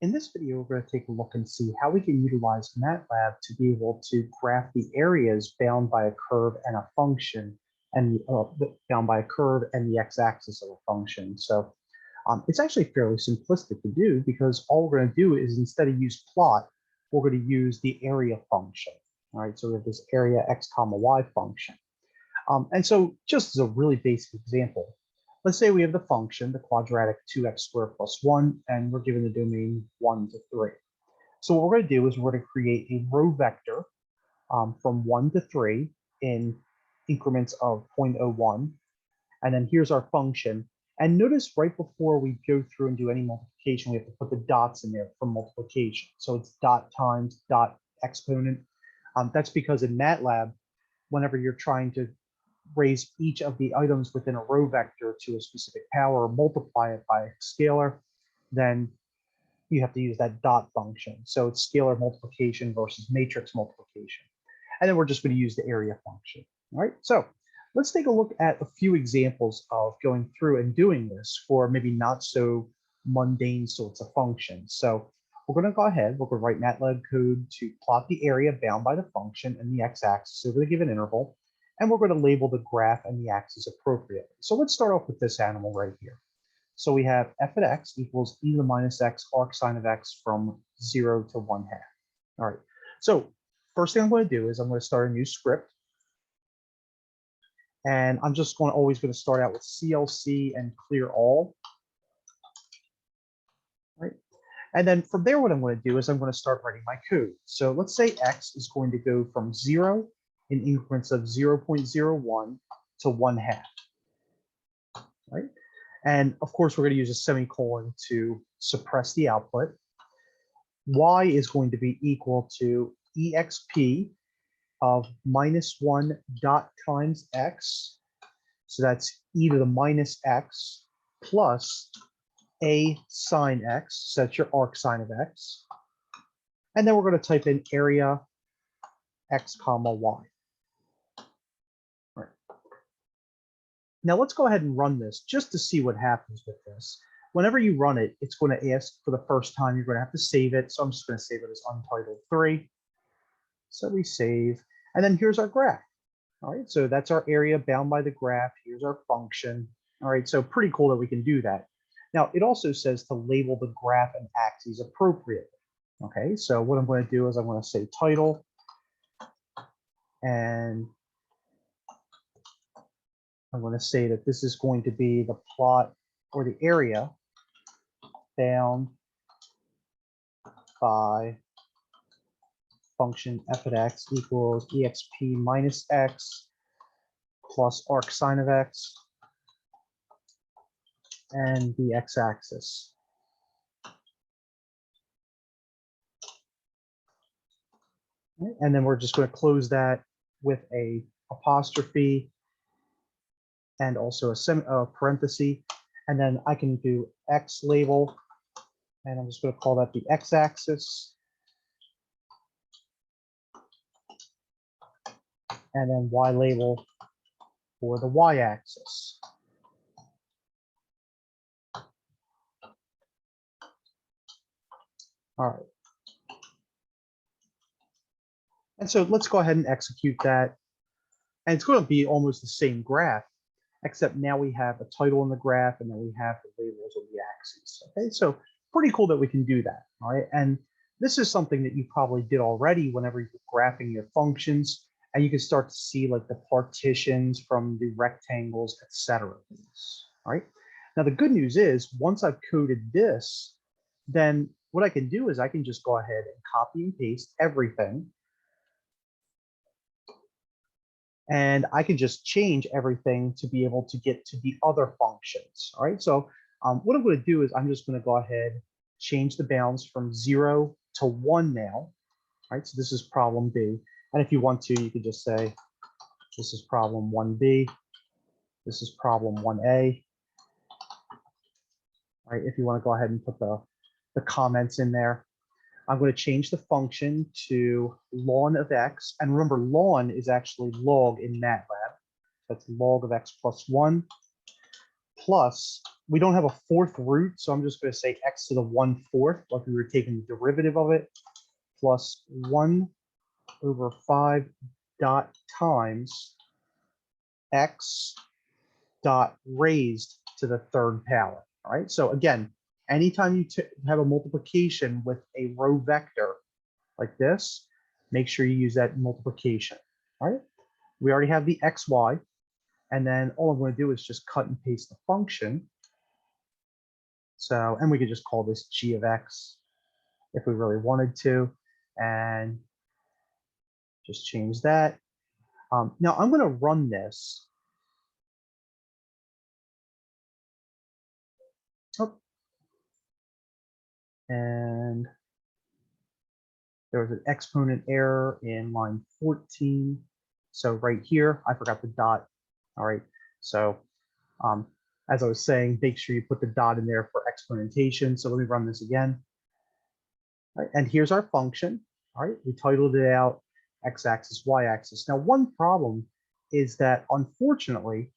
In this video, we're going to take a look and see how we can utilize Matlab to be able to graph the areas bound by a curve and a function, and bound by a curve and the x-axis of a function. So it's actually fairly simplistic to do, because all we're going to do is, instead of use plot, we're going to use the area function. All right, so we have this area x comma y function. And so just as a really basic example, let's say we have the function, the quadratic 2x squared plus 1, and we're given the domain 1 to 3. So what we're going to do is we're going to create a row vector from 1 to 3 in increments of 0.01. And then here's our function. And notice right before we go through and do any multiplication, we have to put the dots in there for multiplication. So it's dot times dot exponent. That's because in Matlab, whenever you're trying to raise each of the items within a row vector to a specific power or multiply it by a scalar, then you have to use that dot function. So it's scalar multiplication versus matrix multiplication. And then we're just going to use the area function. All right, so let's take a look at a few examples of going through and doing this for maybe not so mundane sorts of functions. So we're going to go ahead, we're going to write MATLAB code to plot the area bound by the function and the x-axis over the given interval. And we're going to label the graph and the axis appropriately. So let's start off with this animal right here. So we have f of x equals e to the minus x arc sine of x from 0 to 1/2. All right. So first thing I'm going to do is I'm going to start a new script. And I'm just always going to start out with CLC and clear all. Right. And then from there, what I'm going to do is I'm going to start writing my code. So let's say x is going to go from 0 in increments of 0.01 to 1/2. Right? And of course, we're going to use a semicolon to suppress the output. Y is going to be equal to exp of -1 dot times x. So that's e to the minus x plus a sine x. So that's your arc sine of x. And then we're going to type in area x comma y. Right. Now let's go ahead and run this just to see what happens with this. Whenever you run it, it's going to ask for the first time. You're going to have to save it. So I'm just going to save it as Untitled 3. So we save, and then here's our graph. All right, so that's our area bound by the graph. Here's our function. All right, so pretty cool that we can do that. Now, it also says to label the graph and axes appropriately. Okay, so what I'm going to do is I'm going to say title, and I'm going to say that this is going to be the plot or the area bound by function f of x equals exp minus x plus arc sine of x and the x-axis. And then we're just going to close that with a apostrophe and also a parenthesis. And then I can do x label, and I'm just going to call that the x-axis. And then y label for the y-axis. All right. And so let's go ahead and execute that. And it's going to be almost the same graph, except now we have a title in the graph, and then we have the labels of the axes. Okay, so pretty cool that we can do that. All right, and this is something that you probably did already whenever you're graphing your functions, and you can start to see like the partitions from the rectangles, etc. All right. Now the good news is, once I've coded this, then what I can do is I can just go ahead and copy and paste everything. And I can just change everything to be able to get to the other functions. All right. So what I'm going to do is I'm just going to go ahead, change the bounds from 0 to 1 now. All right. So this is problem B. And if you want to, you could just say, this is problem 1B. This is problem 1A. All right. If you want to go ahead and put the comments in there. I'm going to change the function to ln of x. And remember, ln is actually log in MATLAB. That's log of x plus 1 plus we don't have a fourth root, so I'm just going to say x to the 1/4, like we were taking the derivative of it, plus 1/5 dot times x dot raised to the third power. All right. So again, anytime you have a multiplication with a row vector like this, make sure you use that multiplication. All right. We already have the xy, and then all I'm going to do is just cut and paste the function. So, and we could just call this g of x if we really wanted to, and just change that. Now I'm going to run this. Oh. And there was an exponent error in line 14. So right here, I forgot the dot. All right. So as I was saying, make sure you put the dot in there for exponentation. So let me run this again. All right, and here's our function. All right. We titled it out x-axis, y-axis. Now, one problem is that unfortunately,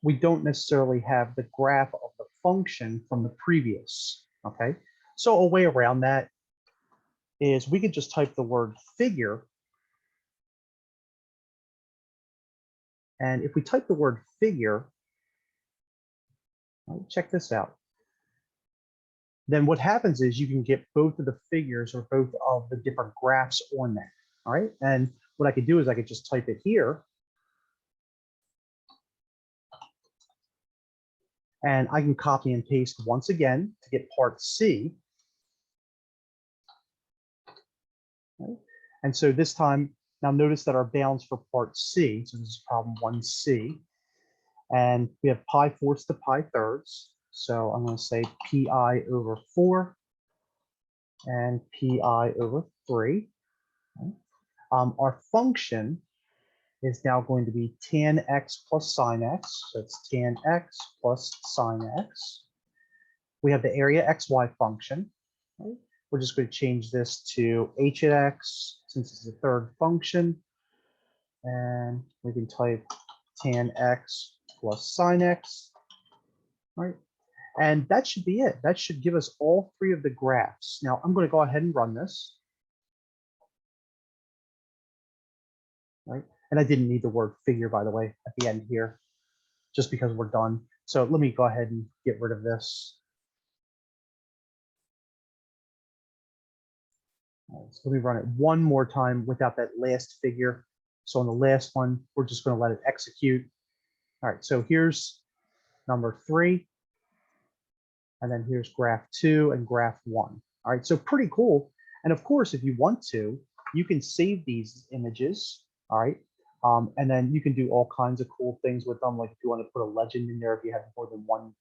we don't necessarily have the graph of the function from the previous. Okay. So a way around that is we could just type the word figure. And if we type the word figure, check this out. Then what happens is you can get both of the figures or both of the different graphs on that. All right. And what I could do is I could just type it here. And I can copy and paste once again to get part C. Okay. And so this time, now notice that our bounds for part C, so this is problem 1C, and we have pi fourths to pi thirds. So I'm going to say pi over 4 and pi over 3. Okay. Our function is now going to be tan x plus sine x. So it's tan x plus sine x. We have the area xy function. Okay. We're just going to change this to h at x since it's the third function. And we can type tan x plus sine x. All right. And that should be it. That should give us all three of the graphs. Now I'm going to go ahead and run this. Right. And I didn't need the word figure, by the way, at the end here, just because we're done. So let me go ahead and get rid of this. All right, so let me run it one more time without that last figure. So on the last one, we're just going to let it execute. All right, so here's number 3. And then here's graph 2 and graph 1. All right, so pretty cool. And of course, if you want to, you can save these images. All right. And then you can do all kinds of cool things with them. Like if you want to put a legend in there, if you have more than one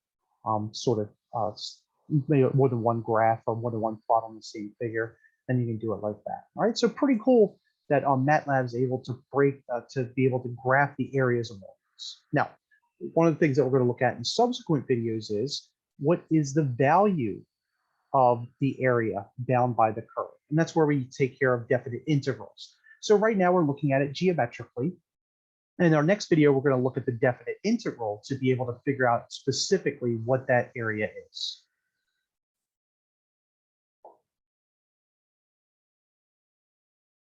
more than one graph or more than one plot on the same figure, then you can do it like that. All right. So pretty cool that Matlab is able to be able to graph the areas of molecules. Now, one of the things that we're going to look at in subsequent videos is what is the value of the area bound by the curve. And that's where we take care of definite integrals. So right now we're looking at it geometrically. And in our next video, we're going to look at the definite integral to be able to figure out specifically what that area is.